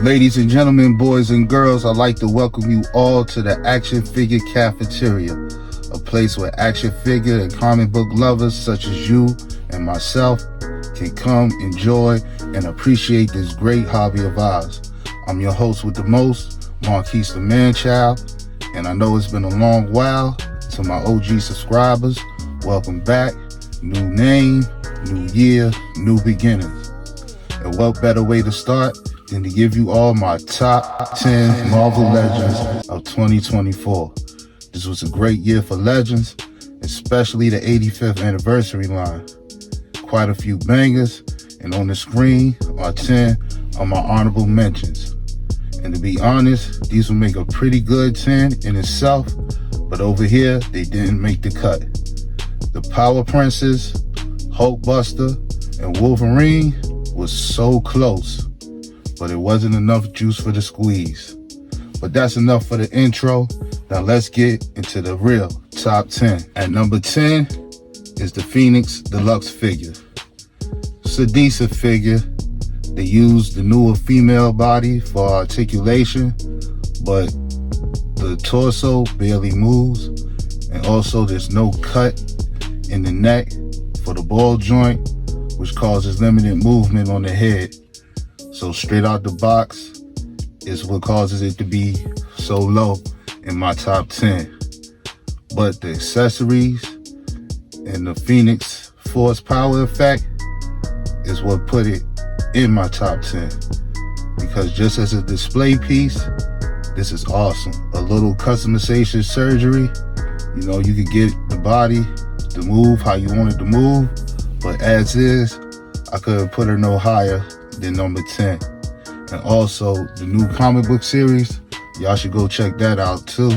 Ladies and gentlemen, boys and girls, I'd like to welcome you all to the Action Figure Cafeteria, a place where action figure and comic book lovers such as you and myself can come, enjoy, and appreciate this great hobby of ours. I'm your host with the most, Marquise the Manchild, and I know it's been a long while. To my OG subscribers, welcome back. New name, new year, new beginnings. And what better way to start than to give you all my top 10 Marvel Legends of 2024. This was a great year for Legends, especially the 85th anniversary line. Quite a few bangers, and on the screen are 10 of my honorable mentions. And to be honest, these will make a pretty good 10 in itself, but over here, they didn't make the cut. The Power Princess, Hulkbuster, and Wolverine was so close, but it wasn't enough juice for the squeeze. But that's enough for the intro. Now let's get into the real top 10. At number 10 is the Phoenix Deluxe figure. It's a decent figure. They used the newer female body for articulation, but the torso barely moves, and also there's no cut in the neck for the ball joint, which causes limited movement on the head. So straight out the box is what causes it to be so low in my top 10. But the accessories and the Phoenix Force power effect is what put it in my top 10. Because just as a display piece, this is awesome. A little customization surgery. You know, you could get the body to move how you want it to move, but as is, I couldn't put her no higher than number 10. And also the new comic book series, y'all should go check that out too.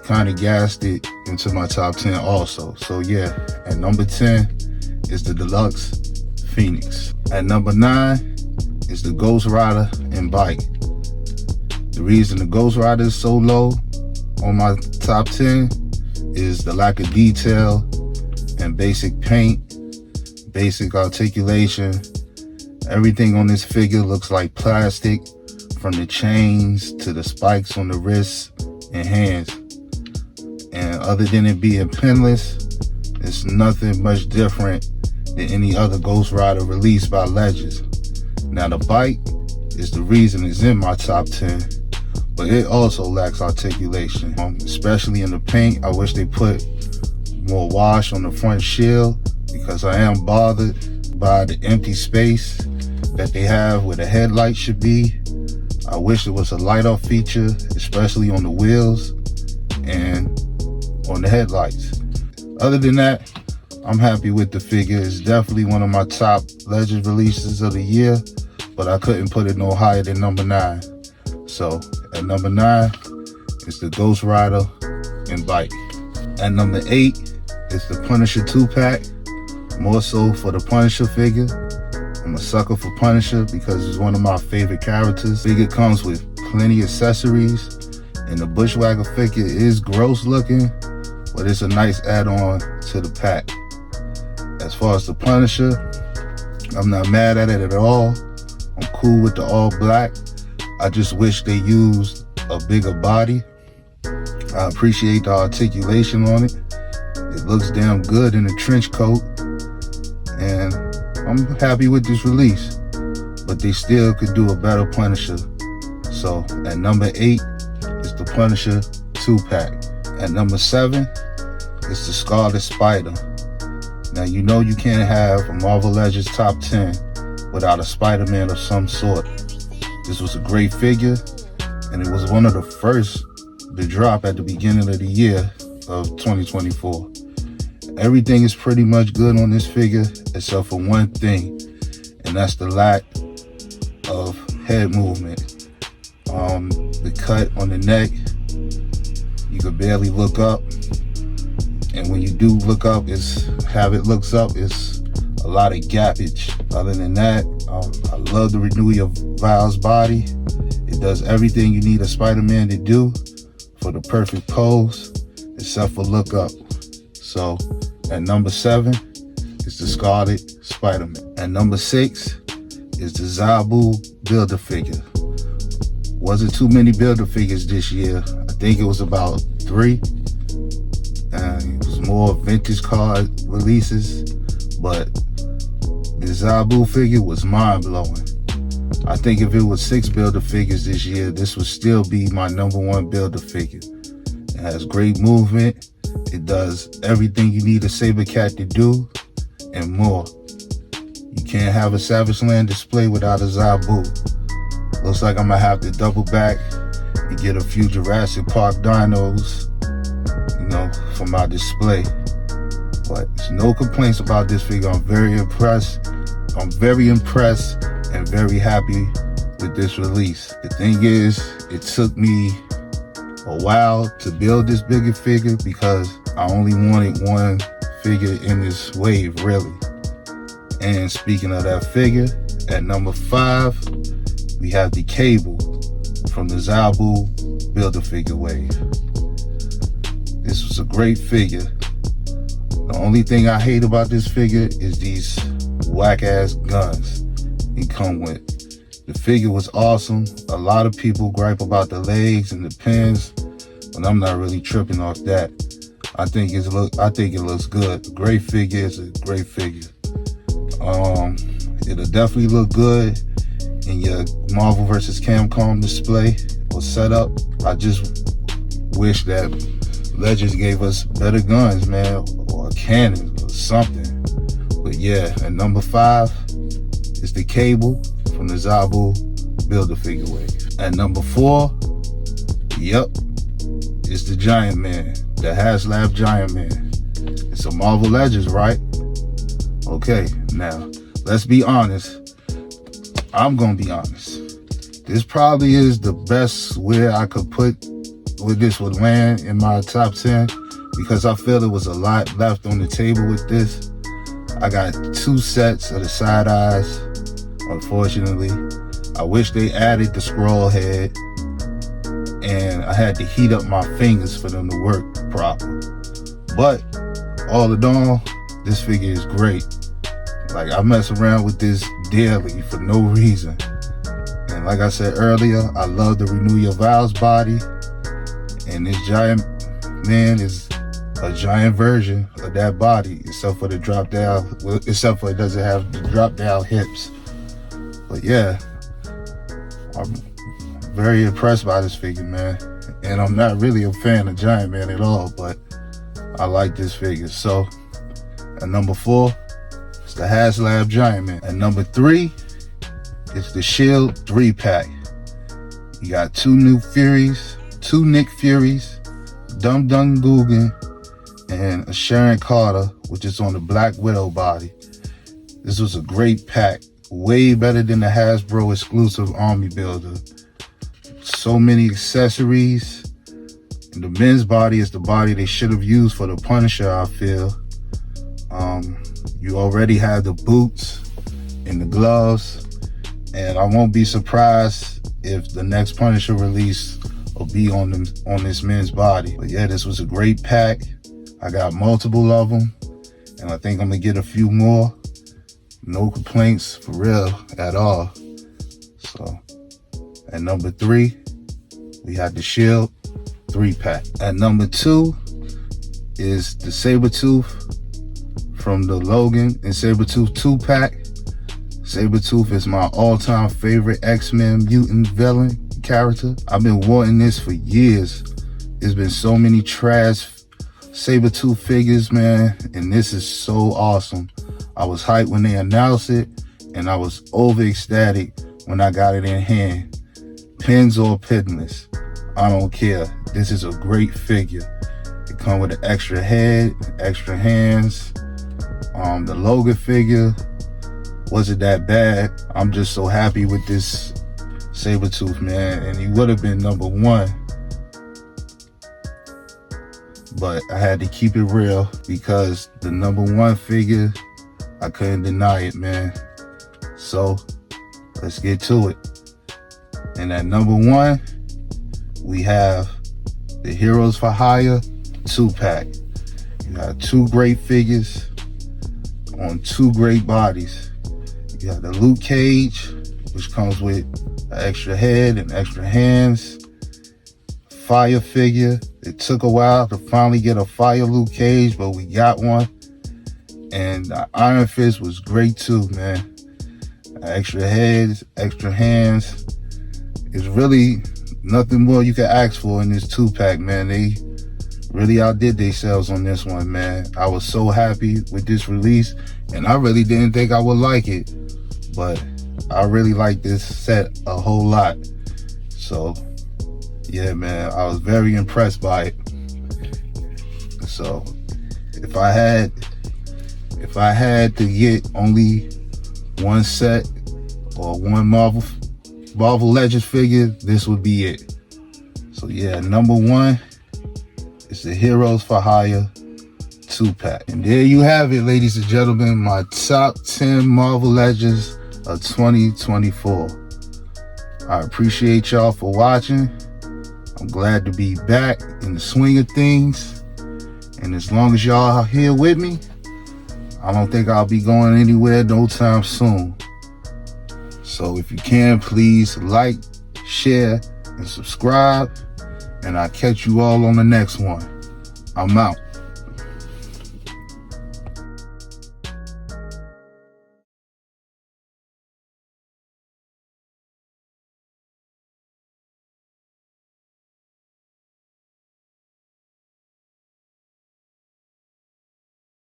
Kind of gassed it into my top 10 also. So yeah, at number 10 is the Deluxe Phoenix. At number 9 is the Ghost Rider and Bike. The reason the Ghost Rider is so low on my top 10 is the lack of detail and basic paint, basic articulation. Everything on this figure looks like plastic, from the chains to the spikes on the wrists and hands. And other than it being pinless, it's nothing much different than any other Ghost Rider released by Legends. Now the bike is the reason it's in my top 10, but it also lacks articulation, especially in the paint. I wish they put more wash on the front shield, because I am bothered by the empty space that they have where the headlight should be. I wish there was a light off feature, especially on the wheels and on the headlights. Other than that, I'm happy with the figure. It's definitely one of my top Legends releases of the year, but I couldn't put it no higher than number 9. So at number 9 is the Ghost Rider and Bike. At number 8 is the Punisher 2-pack, more so for the Punisher figure. I'm a sucker for Punisher because it's one of my favorite characters. The figure comes with plenty of accessories, and the Bushwhacker figure is gross looking, but it's a nice add-on to the pack. As far as the Punisher, I'm not mad at it at all. I'm cool with the all black. I just wish they used a bigger body. I appreciate the articulation on it. It looks damn good in a trench coat, and I'm happy with this release, but they still could do a better Punisher. So at number 8 is the Punisher 2-pack. At number 7 is the Scarlet Spider. Now you know you can't have a Marvel Legends top 10 without a Spider-Man of some sort. This was a great figure, and it was one of the first to drop at the beginning of the year of 2024. Everything is pretty much good on this figure except for one thing, and that's the lack of head movement. The cut on the neck, you could barely look up, and when you do look up, it's a lot of gappage. Other than that, I love the renewal of Val's body. It does everything you need a Spider-Man to do for the perfect pose, except for look up. So at number 7 is the Scarlet Spider-Man. At number 6 is the Zabu Builder figure. Wasn't too many Builder figures this year. I think it was about 3. It was more vintage card releases, but the Zabu figure was mind-blowing. I think if it was 6 Builder figures this year, this would still be my #1 Builder figure. It has great movement. It does everything you need a Sabercat to do and more. You can't have a Savage Land display without a Zabu. Looks like I'm gonna have to double back and get a few Jurassic Park dinos, you know, for my display. But there's no complaints about this figure. I'm very impressed. I'm very impressed and very happy with this release. The thing is, it took me a while to build this bigger figure because I only wanted one figure in this wave, really. And speaking of that figure, at number 5, we have the Cable from the Zabu Builder figure wave. This was a great figure. The only thing I hate about this figure is these whack-ass guns it come with. The figure was awesome. A lot of people gripe about the legs and the pins, but I'm not really tripping off that. I think it looks good. Great figure. It's a great figure. It'll definitely look good in your Marvel vs. Capcom display or setup. I just wish that Legends gave us better guns, man, or cannons or something. But yeah, at number 5 is the Cable from the Zabu Builder figure wave. At number 4, yep, it's the Giant Man, the HasLab Giant Man. It's a Marvel Legends, right? Okay, now let's be honest. I'm gonna be honest. This probably is the best where I could put where this would land in my top 10 because I feel there was a lot left on the table with this. I got 2 sets of the side eyes, unfortunately. I wish they added the scroll head, and I had to heat up my fingers for them to work proper. But all in all, this figure is great. Like, I mess around with this daily for no reason. And like I said earlier, I love the Renew Your Vows body. And this Giant Man is a giant version of that body, except for the drop down, except for it doesn't have the drop down hips. But yeah, I'm very impressed by this figure, man. And I'm not really a fan of Giant Man at all, but I like this figure. So at number 4, it's the HasLab Giant Man. At number 3, it's the Shield 3-pack. You got 2 new Furies, 2 Nick Furies, Dum Dum Dugan, and a Sharon Carter, which is on the Black Widow body. This was a great pack, way better than the Hasbro exclusive Army Builder. So many accessories. And the men's body is the body they should have used for the Punisher, I feel. You already have the boots and the gloves, and I won't be surprised if the next Punisher release will be on this men's body. But yeah, this was a great pack. I got multiple of them, and I think I'm gonna get a few more. No complaints for real at all. So at number 3, we had the Shield 3-pack. At number 2 is the Sabertooth from the Logan and Sabertooth 2-pack. Sabertooth is my all-time favorite X-Men mutant villain character. I've been wanting this for years. There's been so many trash Sabertooth figures, man, and this is so awesome. I was hyped when they announced it, and I was over ecstatic when I got it in hand. Pins or pinless, I don't care. This is a great figure. It comes with an extra head, extra hands. The Logan figure wasn't that bad. I'm just so happy with this Sabertooth, man, and he would have been number 1. But I had to keep it real because the number 1 figure, I couldn't deny it, man. So let's get to it. And at number 1, we have the Heroes for Hire 2-pack. You got 2 great figures on 2 great bodies. You got the Luke Cage, which comes with an extra head and extra hands. Fire figure. It took a while to finally get a Fire Luke Cage, but we got one. And the Iron Fist was great too, man. Extra heads, extra hands. It's really nothing more you can ask for in this 2-pack, man. They really outdid themselves on this one, man. I was so happy with this release, and I really didn't think I would like it, but I really like this set a whole lot. So yeah, man, I was very impressed by it. So if I had to get only one set or one Marvel Legends figure, this would be it. So yeah, number one is the Heroes for Hire 2-pack. And there you have it, ladies and gentlemen, my top 10 Marvel Legends of 2024. I appreciate y'all for watching. I'm glad to be back in the swing of things. And as long as y'all are here with me, I don't think I'll be going anywhere no time soon. So if you can, please like, share, and subscribe. And I'll catch you all on the next one. I'm out.